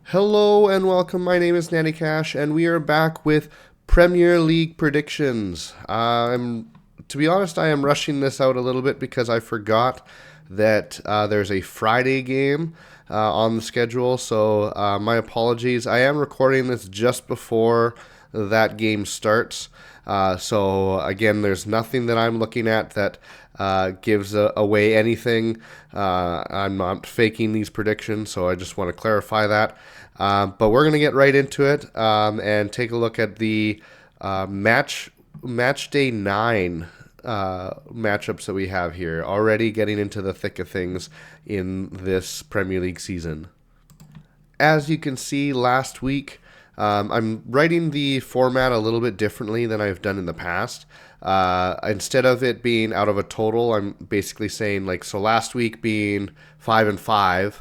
Hello and welcome. My name is Nanny Cash, and we are back with Premier League predictions. To be honest, I am rushing this out a little bit because I forgot that there's a Friday game on the schedule. So my apologies. I am recording this just before that game starts. So again, there's nothing that I'm looking at that gives away anything. I'm not faking these predictions, so I just want to clarify that. But we're going to get right into it and take a look at the match day 9 matchups that we have here. Already getting into the thick of things in this Premier League season. As you can see, last week I'm writing the format a little bit differently than I've done in the past. Instead of it being out of a total, I'm basically saying so last week being 5-5.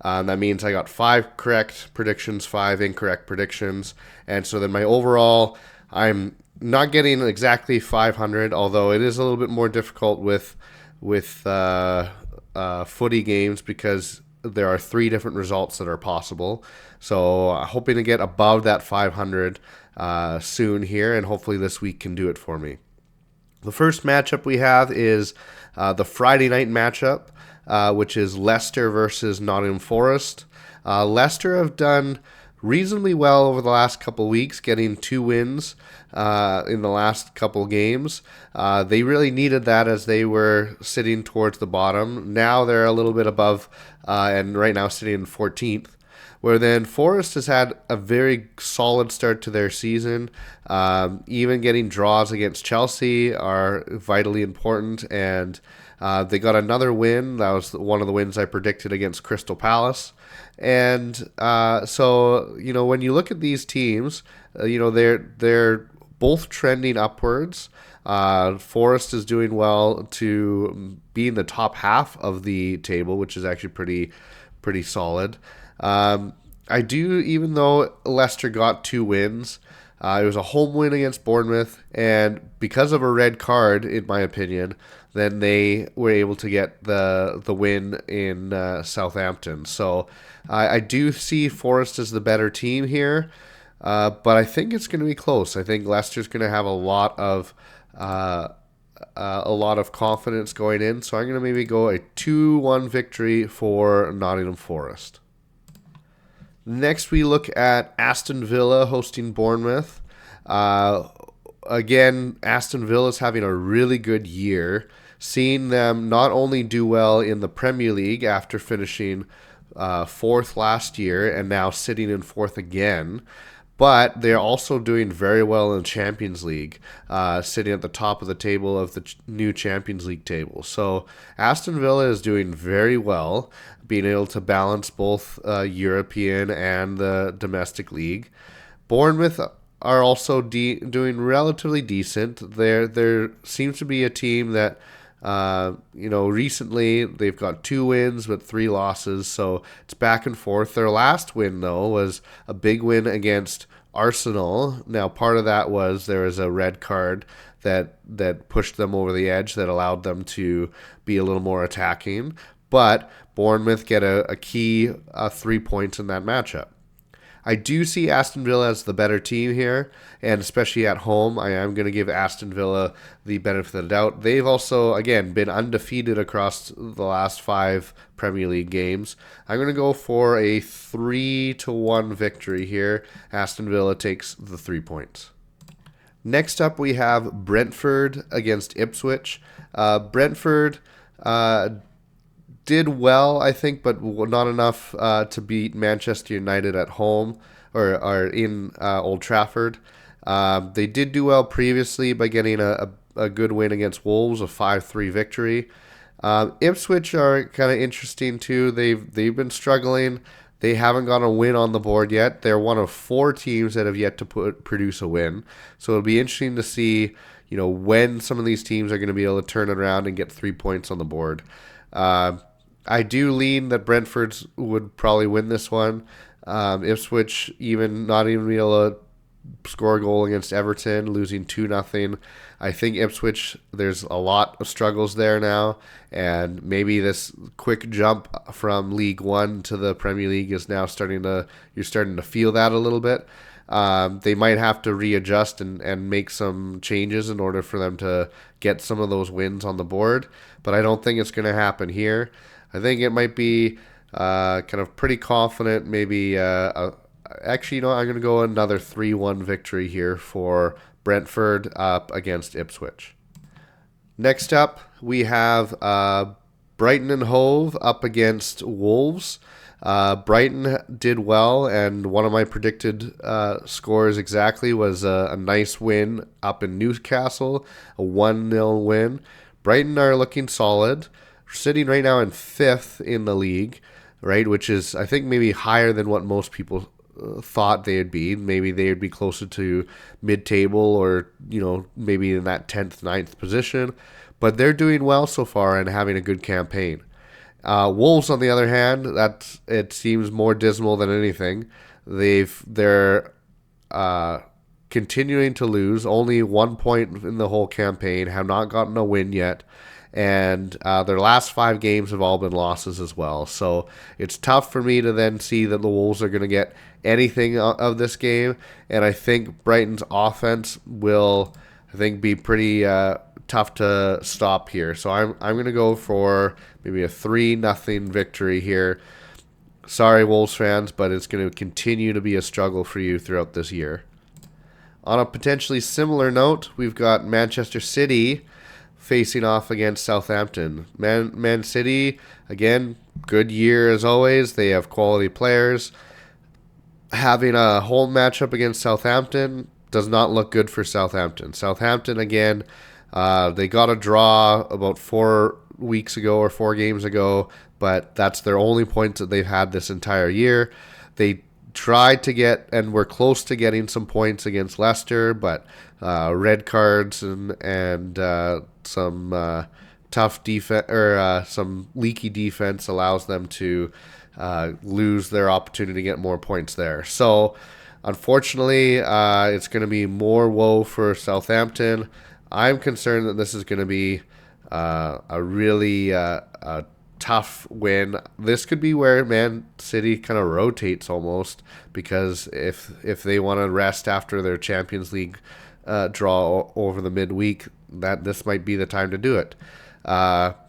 That means I got 5 correct predictions, 5 incorrect predictions, and so then my overall, I'm not getting exactly 500, although it is a little bit more difficult with footy games because there are 3 different results that are possible. So hoping to get above that 500 soon here, and hopefully this week can do it for me. The first matchup we have is the Friday night matchup, which is Leicester versus Nottingham Forest. Leicester have done reasonably well over the last couple weeks, getting 2 wins in the last couple games. They really needed that as they were sitting towards the bottom. Now they're a little bit above, and right now sitting in 14th. Where then Forest has had a very solid start to their season. Even getting draws against Chelsea are vitally important, and they got another win. That was one of the wins I predicted against Crystal Palace. And so, when you look at these teams, they're both trending upwards. Forest is doing well to be in the top half of the table, which is actually pretty solid. I do, even though Leicester got 2 wins, it was a home win against Bournemouth, and because of a red card, in my opinion, then they were able to get the win in Southampton. So I do see Forest as the better team here, but I think it's going to be close. I think Leicester's going to have a lot of confidence going in, so I'm going to maybe go a 2-1 victory for Nottingham Forest. Next, we look at Aston Villa hosting Bournemouth. Again, Aston Villa is having a really good year. Seeing them not only do well in the Premier League after finishing 4th last year and now sitting in 4th again, but they're also doing very well in the Champions League, sitting at the top of the table of the new Champions League table. So Aston Villa is doing very well, being able to balance both European and the domestic league. Bournemouth are also doing relatively decent. There seems to be a team that recently they've got 2 wins but 3 losses, so it's back and forth. Their last win, though, was a big win against Arsenal. Now, part of that was there was a red card that pushed them over the edge that allowed them to be a little more attacking. But Bournemouth get a key 3 points in that matchup. I do see Aston Villa as the better team here, and especially at home, I am going to give Aston Villa the benefit of the doubt. They've also, again, been undefeated across the last 5 Premier League games. I'm going to go for a 3-1 victory here. Aston Villa takes the 3 points. Next up, we have Brentford against Ipswich. Brentford did well, I think, but not enough to beat Manchester United at home or in Old Trafford. They did do well previously by getting a good win against Wolves, a 5-3 victory. Ipswich are kind of interesting too. They've been struggling. They haven't got a win on the board yet. They're one of 4 teams that have yet to produce a win. So it'll be interesting to see, when some of these teams are going to be able to turn it around and get 3 points on the board. I do lean that Brentford would probably win this one. Ipswich not even be able to score a goal against Everton, losing 2-0. I think Ipswich, there's a lot of struggles there now, and maybe this quick jump from League One to the Premier League is now you're starting to feel that a little bit. They might have to readjust and make some changes in order for them to get some of those wins on the board, but I don't think it's going to happen here. I think it might be kind of pretty confident, maybe actually, I'm going to go another 3-1 victory here for Brentford up against Ipswich. Next up, we have Brighton and Hove up against Wolves. Brighton did well, and one of my predicted scores exactly was a nice win up in Newcastle, a 1-0 win. Brighton are looking solid, sitting right now in 5th in the league, right, which is, I think, maybe higher than what most people thought they'd be. Maybe they'd be closer to mid-table or, maybe in that 10th, 9th position. But they're doing well so far and having a good campaign. Wolves, on the other hand, it seems more dismal than anything. They're continuing to lose. Only 1 point in the whole campaign. Have not gotten a win yet. And their last 5 games have all been losses as well. So it's tough for me to then see that the Wolves are going to get anything of this game. And I think Brighton's offense will, be pretty tough to stop here. So I'm going to go for maybe a 3-0 victory here. Sorry, Wolves fans, but it's going to continue to be a struggle for you throughout this year. On a potentially similar note, we've got Manchester City facing off against Southampton. Man City, again, good year as always. They have quality players. Having a home matchup against Southampton does not look good for Southampton. Southampton, again, they got a draw about 4 weeks ago or 4 games ago, but that's their only points that they've had this entire year. They tried to get and were close to getting some points against Leicester, but red cards and some tough defense or some leaky defense allows them to lose their opportunity to get more points there. So unfortunately, it's going to be more woe for Southampton. I'm concerned that this is going to be a really tough win. This could be where Man City kind of rotates almost, because if they want to rest after their Champions League draw over the midweek, that this might be the time to do it.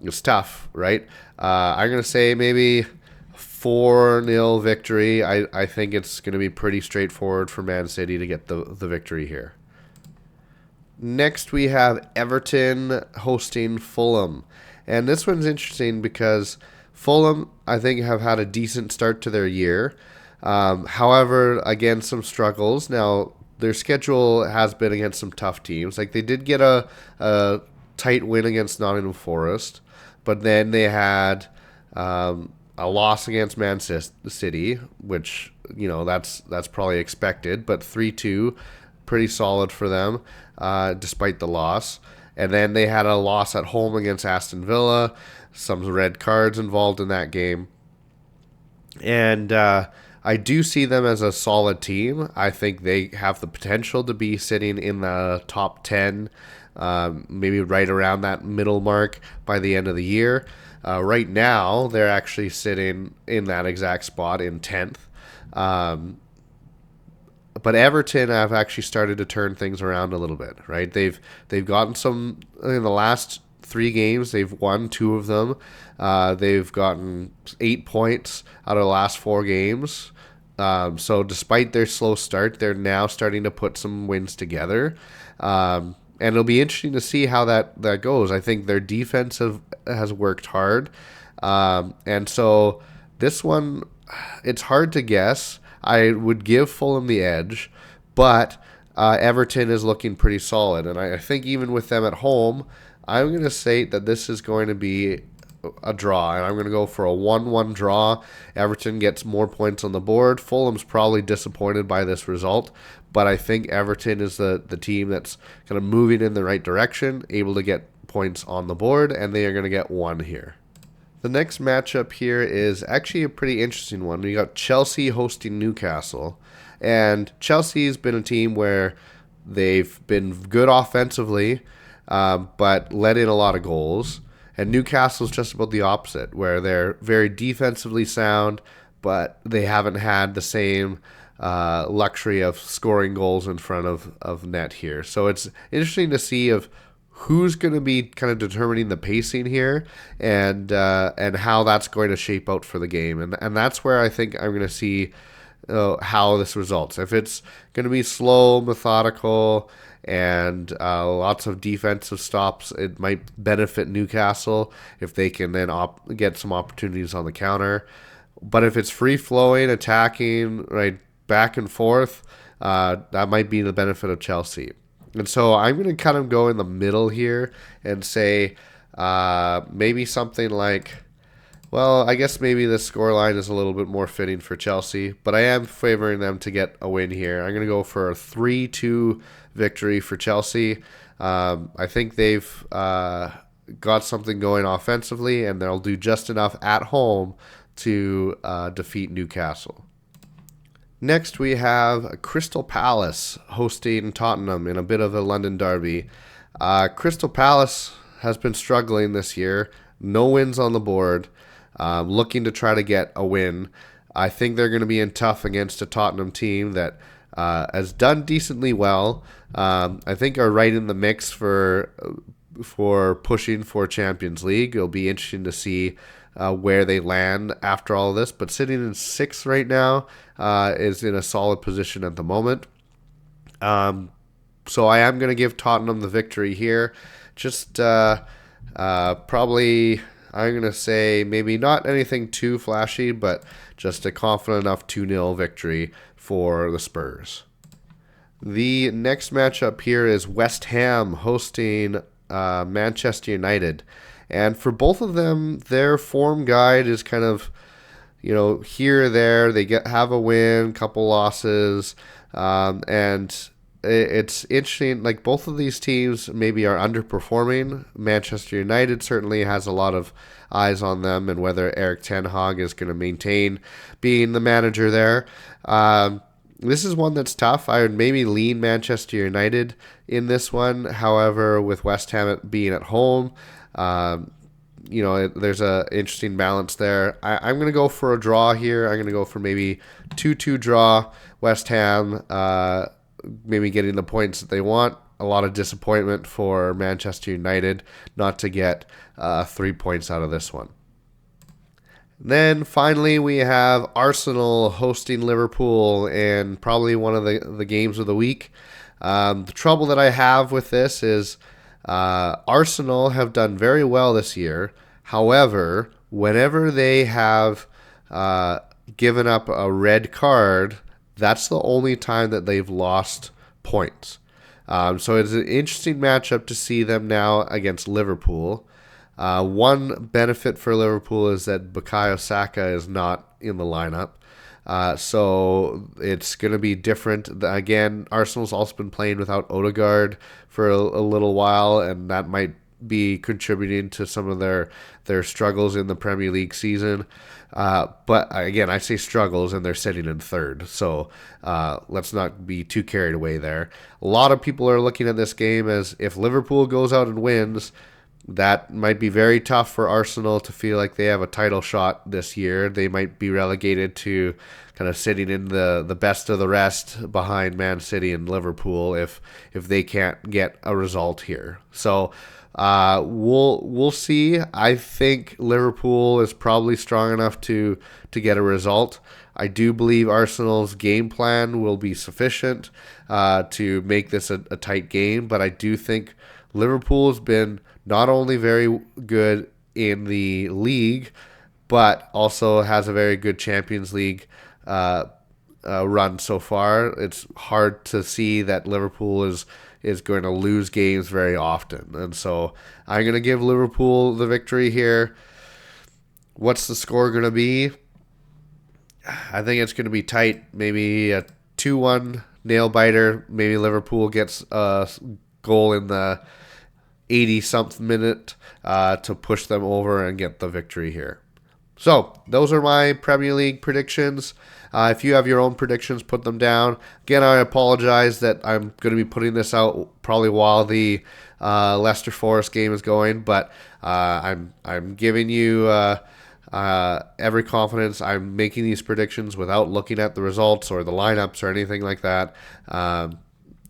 It's tough, right? I'm going to say maybe 4-0 victory. I think it's going to be pretty straightforward for Man City to get the victory here. Next, we have Everton hosting Fulham. And this one's interesting because Fulham, I think, have had a decent start to their year. However, again, some struggles. Now, their schedule has been against some tough teams. Like, they did get a tight win against Nottingham Forest, but then they had a loss against Man City, which, that's probably expected, but 3-2, pretty solid for them, despite the loss. And then they had a loss at home against Aston Villa, some red cards involved in that game. And I do see them as a solid team. I think they have the potential to be sitting in the top 10, maybe right around that middle mark by the end of the year. Right now, they're actually sitting in that exact spot in 10th. But Everton have actually started to turn things around a little bit, right? They've gotten some in the last 3 games. They've won 2 of them. They've gotten 8 points out of the last 4 games. So despite their slow start, they're now starting to put some wins together. And it'll be interesting to see how that goes. I think their defense has worked hard. And so this one, it's hard to guess. I would give Fulham the edge, but Everton is looking pretty solid. And I think even with them at home, I'm going to say that this is going to be a draw. And I'm going to go for a 1-1 draw. Everton gets more points on the board. Fulham's probably disappointed by this result, but I think Everton is the team that's kind of moving in the right direction, able to get points on the board, and they are going to get 1 here. The next matchup here is actually a pretty interesting one. We got Chelsea hosting Newcastle. And Chelsea's been a team where they've been good offensively, but let in a lot of goals. And Newcastle's just about the opposite, where they're very defensively sound, but they haven't had the same luxury of scoring goals in front of net here. So it's interesting to see of who's going to be kind of determining the pacing here and how that's going to shape out for the game. And that's where I think I'm going to see how this results. If it's going to be slow, methodical, and lots of defensive stops, it might benefit Newcastle if they can then get some opportunities on the counter. But if it's free flowing, attacking, right, back and forth, that might be the benefit of Chelsea. And so I'm going to kind of go in the middle here and say maybe something like, well, I guess maybe the scoreline is a little bit more fitting for Chelsea, but I am favoring them to get a win here. I'm going to go for a 3-2 victory for Chelsea. I think they've got something going offensively, and they'll do just enough at home to defeat Newcastle. Next, we have Crystal Palace hosting Tottenham in a bit of a London derby. Crystal Palace has been struggling this year. No wins on the board. Looking to try to get a win. I think they're going to be in tough against a Tottenham team that has done decently well. I think are right in the mix for pushing for Champions League. It'll be interesting to see where they land after all of this. But sitting in sixth right now is in a solid position at the moment. So I am going to give Tottenham the victory here. Just probably, I'm going to say maybe not anything too flashy, but just a confident enough 2-0 victory for the Spurs. The next matchup here is West Ham hosting Manchester United. And for both of them, their form guide is kind of, here or there. They have a win, couple losses, and it's interesting. Like both of these teams maybe are underperforming. Manchester United certainly has a lot of eyes on them, and whether Erik ten Hag is going to maintain being the manager there. This is one that's tough. I would maybe lean Manchester United in this one. However, with West Ham being at home, there's a interesting balance there. I'm going to go for a draw here. I'm going to go for maybe 2-2 draw. West Ham maybe getting the points that they want. A lot of disappointment for Manchester United not to get 3 points out of this one. Then finally we have Arsenal hosting Liverpool in probably one of the games of the week. The trouble that I have with this is Arsenal have done very well this year. However, whenever they have given up a red card, that's the only time that they've lost points. So it's an interesting matchup to see them now against Liverpool. One benefit for Liverpool is that Bukayo Saka is not in the lineup. So it's going to be different. Again, Arsenal's also been playing without Odegaard for a little while, and that might be contributing to some of their struggles in the Premier League season. But again, I say struggles, and they're sitting in third. So let's not be too carried away there. A lot of people are looking at this game as if Liverpool goes out and wins, that might be very tough for Arsenal to feel like they have a title shot this year. They might be relegated to kind of sitting in the best of the rest behind Man City and Liverpool if they can't get a result here. So we'll see. I think Liverpool is probably strong enough to get a result. I do believe Arsenal's game plan will be sufficient to make this a tight game, but I do think Liverpool has been not only very good in the league, but also has a very good Champions League run so far. It's hard to see that Liverpool is going to lose games very often. And so I'm going to give Liverpool the victory here. What's the score going to be? I think it's going to be tight. Maybe a 2-1 nail biter. Maybe Liverpool gets a goal in the 80-something minute to push them over and get the victory here. So, those are my Premier League predictions. If you have your own predictions, put them down. Again, I apologize that I'm going to be putting this out probably while the Leicester Forest game is going, but I'm giving you every confidence. I'm making these predictions without looking at the results or the lineups or anything like that.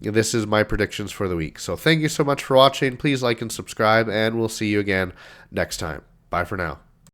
This is my predictions for the week. So thank you so much for watching. Please like and subscribe, and we'll see you again next time. Bye for now.